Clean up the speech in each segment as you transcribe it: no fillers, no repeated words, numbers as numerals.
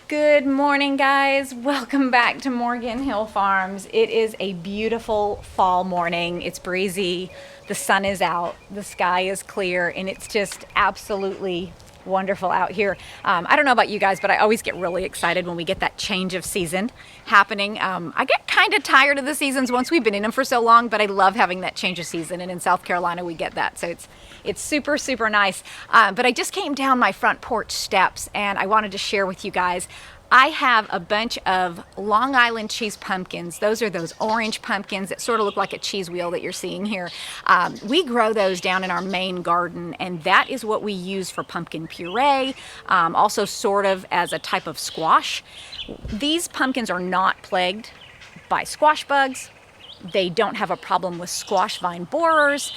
Good morning, guys. Welcome back to Morgan Hill Farms. It is a beautiful fall morning. It's breezy, the sun is out, the sky is clear, and it's just absolutely wonderful out here. I don't know about you guys, but I always get really excited when we get that change of season happening. I get kind of tired of the seasons once we've been in them for so long, but I love having that change of season, and in South Carolina we get that, so it's super, super nice. But I just came down my front porch steps and I wanted to share with you guys. I have a bunch of Long Island cheese pumpkins. Those are those orange pumpkins that sort of look like a cheese wheel that you're seeing here. We grow those down in our main garden, and that is what we use for pumpkin puree, also sort of as a type of squash. These pumpkins are not plagued by squash bugs. They don't have a problem with squash vine borers.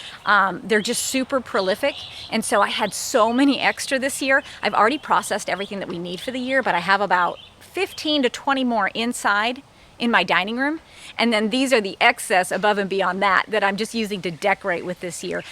They're just super prolific. And so I had so many extra this year. I've already processed everything that we need for the year, but I have about 15 to 20 more inside in my dining room. And then these are the excess above and beyond that I'm just using to decorate with this year.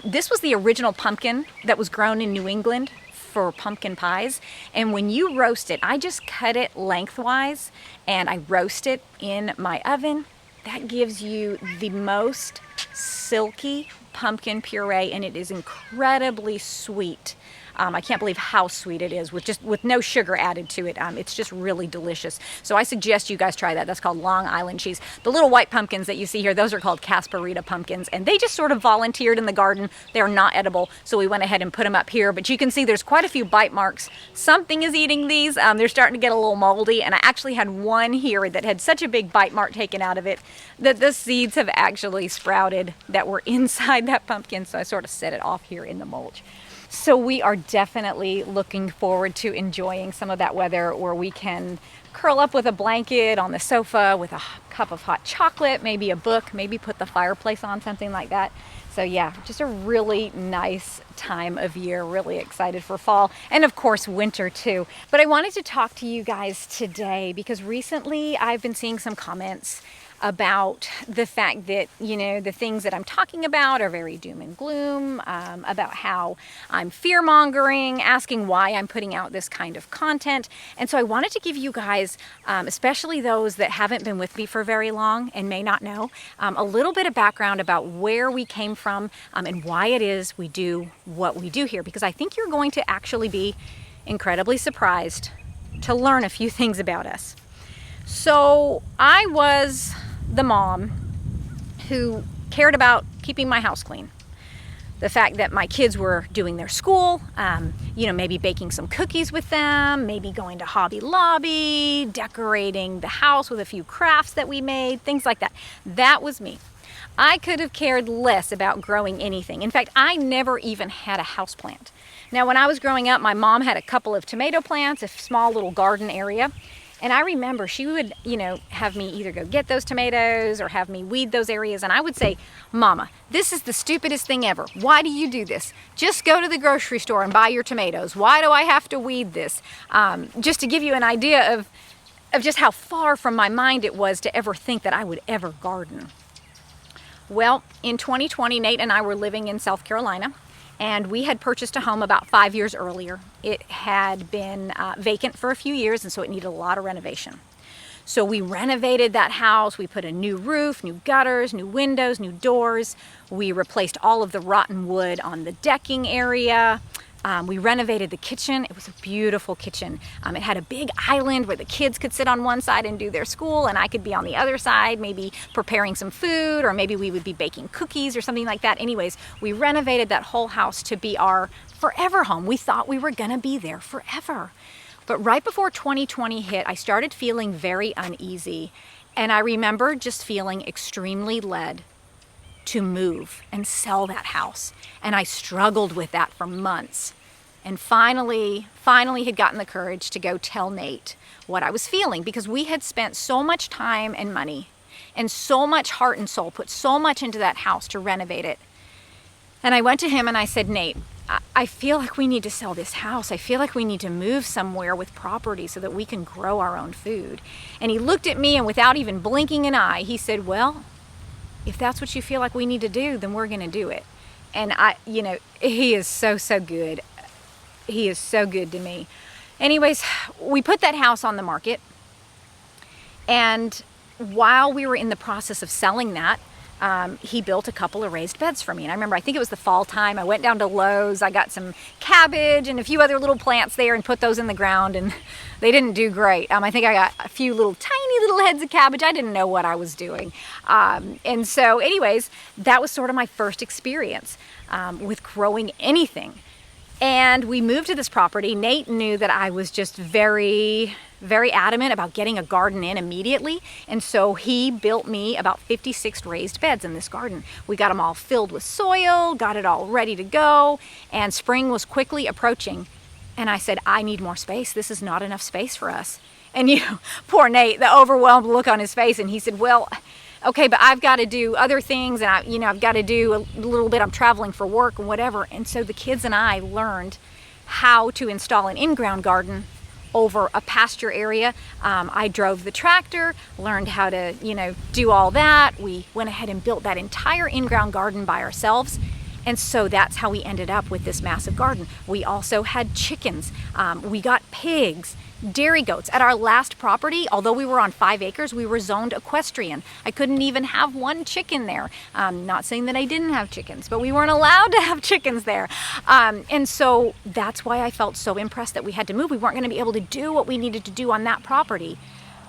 This was the original pumpkin that was grown in New England for pumpkin pies. And when you roast it, I just cut it lengthwise and I roast it in my oven. That gives you the most silky pumpkin puree, and it is incredibly sweet. I can't believe how sweet it is with no sugar added to it. It's just really delicious. So I suggest you guys try that. That's called Long Island cheese. The little white pumpkins that you see here, those are called Casparita pumpkins, and they just sort of volunteered in the garden. They're not edible, so we went ahead and put them up here. But you can see there's quite a few bite marks. Something is eating these. They're starting to get a little moldy, and I actually had one here that had such a big bite mark taken out of it that the seeds have actually sprouted that were inside that pumpkin, so I sort of set it off here in the mulch. So we are definitely looking forward to enjoying some of that weather where we can curl up with a blanket on the sofa with a cup of hot chocolate, maybe a book, maybe put the fireplace on, something like that. So yeah, just a really nice time of year, really excited for fall, and of course winter too. But I wanted to talk to you guys today because recently I've been seeing some comments about the fact that, the things that I'm talking about are very doom and gloom, about how I'm fear-mongering, asking why I'm putting out this kind of content. And so I wanted to give you guys, especially those that haven't been with me for very long and may not know, a little bit of background about where we came from, and why it is we do what we do here, because I think you're going to actually be incredibly surprised to learn a few things about us. So I was the mom who cared about keeping my house clean. The fact that my kids were doing their school, maybe baking some cookies with them, maybe going to Hobby Lobby, decorating the house with a few crafts that we made, things like that. That was me. I could have cared less about growing anything. In fact, I never even had a house plant. Now, when I was growing up, my mom had a couple of tomato plants, a small little garden area. And I remember she would, have me either go get those tomatoes or have me weed those areas. And I would say, Mama, this is the stupidest thing ever. Why do you do this? Just go to the grocery store and buy your tomatoes. Why do I have to weed this? Just to give you an idea of just how far from my mind it was to ever think that I would ever garden. Well, in 2020, Nate and I were living in South Carolina. And we had purchased a home about 5 years earlier. It had been vacant for a few years, and so it needed a lot of renovation. So we renovated that house. We put a new roof, new gutters, new windows, new doors. We replaced all of the rotten wood on the decking area. We renovated the kitchen. It was a beautiful kitchen. It had a big island where the kids could sit on one side and do their school, and I could be on the other side, maybe preparing some food, or maybe we would be baking cookies or something like that. Anyways, we renovated that whole house to be our forever home. We thought we were gonna be there forever. But right before 2020 hit, I started feeling very uneasy, and I remember just feeling extremely led to move and sell that house. And I struggled with that for months. And finally had gotten the courage to go tell Nate what I was feeling, because we had spent so much time and money and so much heart and soul, put so much into that house to renovate it. And I went to him and I said, Nate, I feel like we need to sell this house. I feel like we need to move somewhere with property so that we can grow our own food. And he looked at me, and without even blinking an eye, he said, well, if that's what you feel like we need to do, then we're going to do it. And he is so good. He is so good to me. Anyways, we put that house on the market, and while we were in the process of selling that, he built a couple of raised beds for me. And I remember, I think it was the fall time, I went down to Lowe's, I got some cabbage and a few other little plants there and put those in the ground, and they didn't do great. I think I got a few tiny little heads of cabbage. I didn't know what I was doing. And so anyways, that was sort of my first experience with growing anything. And we moved to this property. Nate knew that I was just very adamant about getting a garden in immediately. And so he built me about 56 raised beds in this garden. We got them all filled with soil, got it all ready to go, and spring was quickly approaching. And I said, I need more space. This is not enough space for us. And poor Nate, the overwhelmed look on his face, and he said, well, okay, but I've got to do other things, and I've got to do a little bit. I'm traveling for work and whatever. And so the kids and I learned how to install an in-ground garden over a pasture area. I drove the tractor, learned how to, do all that. We went ahead and built that entire in-ground garden by ourselves. And so that's how we ended up with this massive garden. We also had chickens. We got pigs, dairy goats. At our last property, although we were on 5 acres, we were zoned equestrian. I couldn't even have one chicken there. Not saying that I didn't have chickens, but we weren't allowed to have chickens there. And so that's why I felt so impressed that we had to move. We weren't going to be able to do what we needed to do on that property.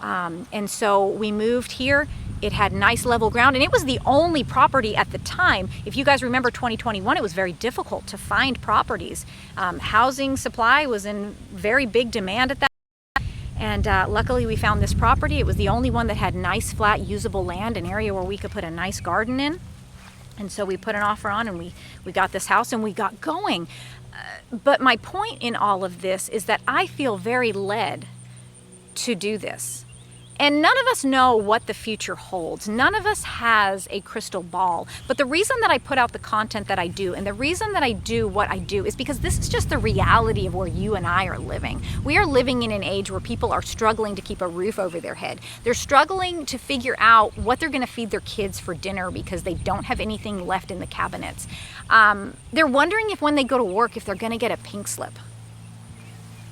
And so we moved here. It had nice level ground, and it was the only property at the time. If you guys remember 2021, it was very difficult to find properties. Housing supply was in very big demand at that. And luckily we found this property. It was the only one that had nice, flat, usable land, an area where we could put a nice garden in. And so we put an offer on, and we got this house, and we got going. But my point in all of this is that I feel very led to do this. And none of us know what the future holds. None of us has a crystal ball. But the reason that I put out the content that I do, and the reason that I do what I do, is because this is just the reality of where you and I are living. We are living in an age where people are struggling to keep a roof over their head. They're struggling to figure out what they're going to feed their kids for dinner because they don't have anything left in the cabinets. They're wondering if when they go to work, if they're going to get a pink slip.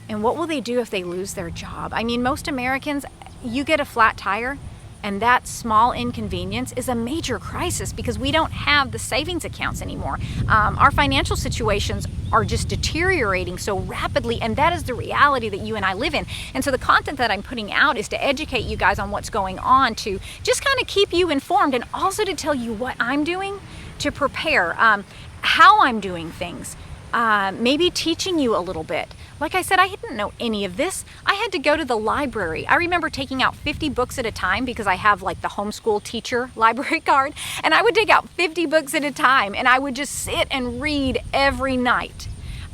And what will they do if they lose their job? I mean, most Americans, you get a flat tire, and that small inconvenience is a major crisis because we don't have the savings accounts anymore. Our financial situations are just deteriorating so rapidly, and that is the reality that you and I live in. And so the content that I'm putting out is to educate you guys on what's going on, to just kind of keep you informed, and also to tell you what I'm doing to prepare, how I'm doing things, maybe teaching you a little bit. Like I said, I didn't know any of this. I had to go to the library. I remember taking out 50 books at a time because I have like the homeschool teacher library card, and I would take out 50 books at a time, and I would just sit and read every night.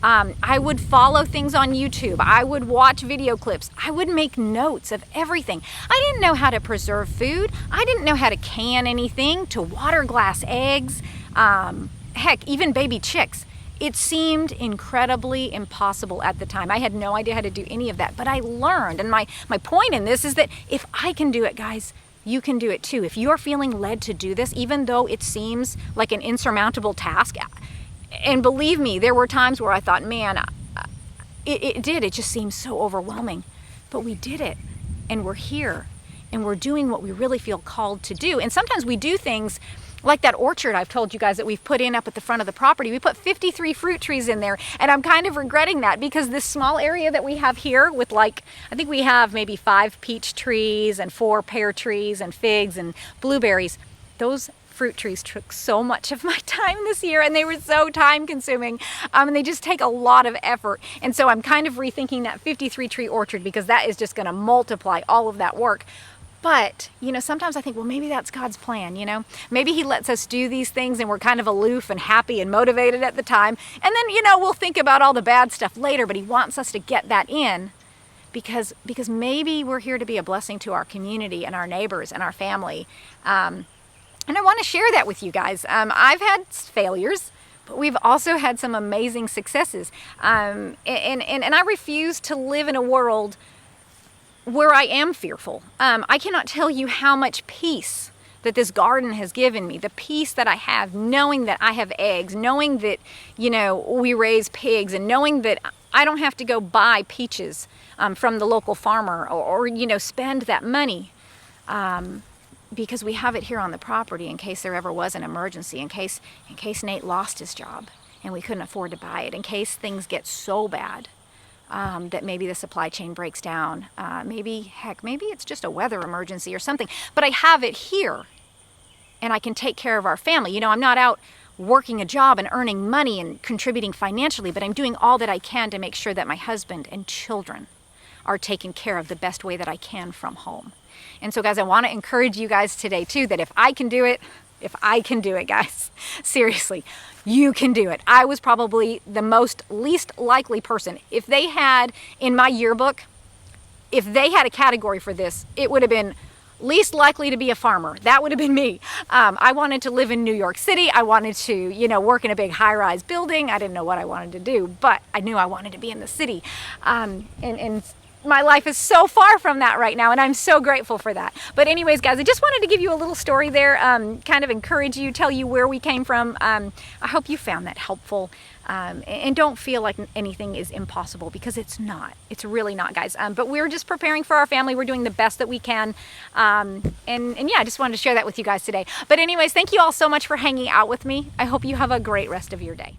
I would follow things on YouTube. I would watch video clips. I would make notes of everything. I didn't know how to preserve food. I didn't know how to can anything, to water glass eggs, heck, even baby chicks. It seemed incredibly impossible at the time. I had no idea how to do any of that, but I learned. And my point in this is that if I can do it, guys, you can do it too. If you're feeling led to do this, even though it seems like an insurmountable task, and believe me, there were times where I thought, man, it just seems so overwhelming. But we did it, and we're here, and we're doing what we really feel called to do. And sometimes we do things like that orchard I've told you guys that we've put in up at the front of the property. We put 53 fruit trees in there, and I'm kind of regretting that because this small area that we have here with I think we have maybe 5 peach trees and 4 pear trees and figs and blueberries. Those fruit trees took so much of my time this year, and they were so time consuming, and they just take a lot of effort. And so I'm kind of rethinking that 53 tree orchard because that is just going to multiply all of that work. But, sometimes I think, well, maybe that's God's plan, Maybe he lets us do these things and we're kind of aloof and happy and motivated at the time. And then, we'll think about all the bad stuff later, but he wants us to get that in because maybe we're here to be a blessing to our community and our neighbors and our family. And I want to share that with you guys. I've had failures, but we've also had some amazing successes. And I refuse to live in a world where I am fearful. I cannot tell you how much peace that this garden has given me, the peace that I have knowing that I have eggs, knowing that, we raise pigs, and knowing that I don't have to go buy peaches from the local farmer or you know, spend that money because we have it here on the property in case there ever was an emergency, in case Nate lost his job and we couldn't afford to buy it, in case things get so bad that maybe the supply chain breaks down. Maybe it's just a weather emergency or something. But I have it here and I can take care of our family. You know, I'm not out working a job and earning money and contributing financially, but I'm doing all that I can to make sure that my husband and children are taken care of the best way that I can from home. And so guys, I want to encourage you guys today too, that if I can do it, guys, seriously, you can do it. I was probably the least likely person. If they had in my yearbook, if they had a category for this, it would have been least likely to be a farmer. That would have been me. I wanted to live in New York City. I wanted to, you know, work in a big high-rise building. I didn't know what I wanted to do, but I knew I wanted to be in the city. And my life is so far from that right now, and I'm so grateful for that. But anyways, guys, I just wanted to give you a little story there, kind of encourage you, tell you where we came from. I hope you found that helpful. And don't feel like anything is impossible, because it's not. It's really not, guys. But we're just preparing for our family. We're doing the best that we can. And yeah, I just wanted to share that with you guys today. But anyways, thank you all so much for hanging out with me. I hope you have a great rest of your day.